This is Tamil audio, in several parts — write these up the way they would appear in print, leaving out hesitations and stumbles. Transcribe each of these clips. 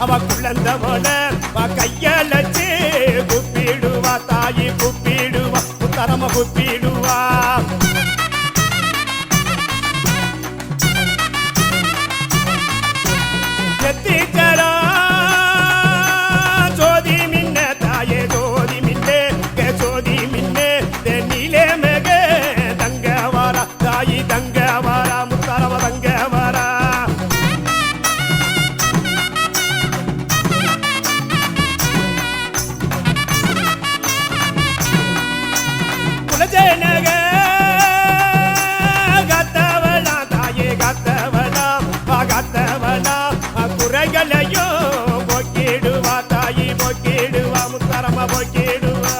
அவ குழந்த போல கையலச்சு குப்பிடுவா தாயி குப்பிடுவா முத்தரம குப்பிடுவா எத்திச்சரா ஜோதி மின்ன தாயே ஜோதி மின்னே ஜோதி மின்னே தென்னிலே மேக தங்க வாரா தாயி தங்க வாரா முத்தரம தங்க வாரா குலஜனக கத்தவளா தாயே கத்தவளா காத்தவளா குறைகளையோ போக்கிடுவா தாயி போக்கிடுவா முத்தரம போக்கிடுவா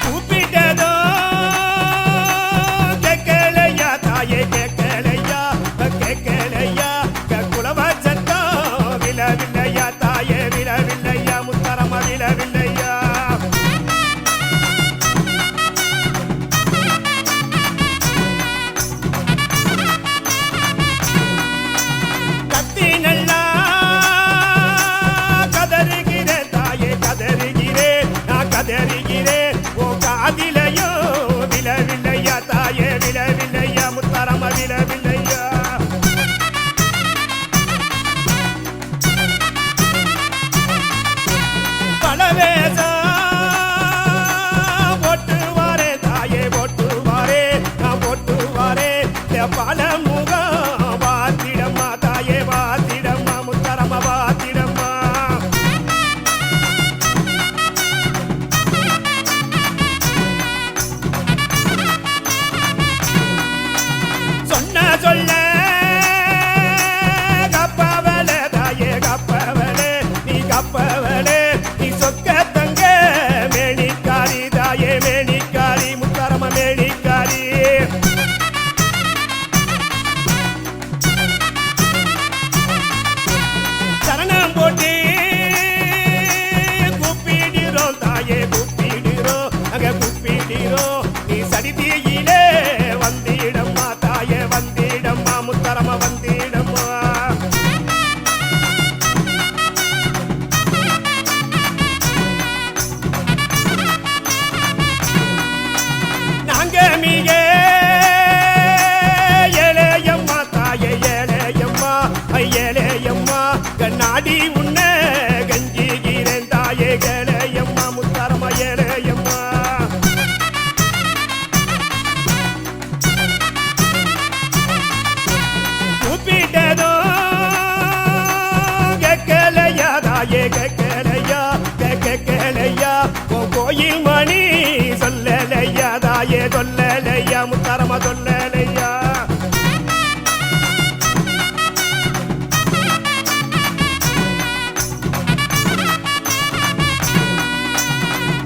கூப்பிட்டதோ கேட்கலையா தாயே கேட்கலையா கேட்கலையா குலவ சத்தம் விழவில்லையா தாயே விழவில்லையா முத்தரம விழவில்லையா கதறுகிறேன் ஓ காதிலையோ விழவில்லையா தாயே விழவில்லையா முத்தரம விழவில்லையா பலவேசா போட்டுவாரே தாயே போட்டுவாரே நான் போட்டுவாரே பல முகம் வாத்திடம்மா தாயே வாத்திடம்மா முத்தரம வாத்திடம்மா சொல்ல கப்பவளே தாயே கப்பவளே நீ கப்பவளே நீ சொக்க தங்க மேனிக்காரி தாயே மேனிக்காரி முத்தரம மேனிக்காரி சரணம் போட்டு கூப்பிடுறோம் தாயே கூப்பிடுறோம் அங்க கூப்பிடுறோம் நீ சடிதியிலே வந்திடம்மா தாயே வந்திடம்மா முத்தரம வந்திடம்மா நாங்க மிக ஏழையம்மா தாயே ஏழையம்மா ஏழையம்மா கண்ணாடி உன்ன கஞ்சிகிறேன் தாயே ஏழையம்மா முத்தரம ஏழையம்மா கூப்பிட்டதோ கேட்கலையா தாயே கேட்கலையா கேட்கலையா கோயில் மணி சொல்லலையா தாயே சொல்லலையா முத்தரம சொல்லலையா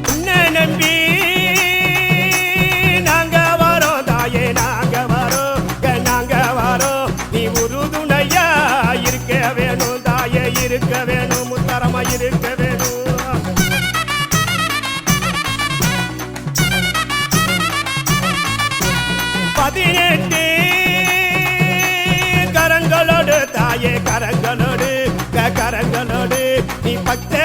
உன்னை நம்பி நாங்க வரோம் தாயே நாங்க வரோம் நாங்க வரோம் நீ உறுதுணையா இருக்க வேணும் தாயே இருக்க வேணும் முத்தரம இருக்க வேணும் பதினெட்டு கரங்களோடு தாயே கரங்களோடு கரங்களோடு நீ பக்த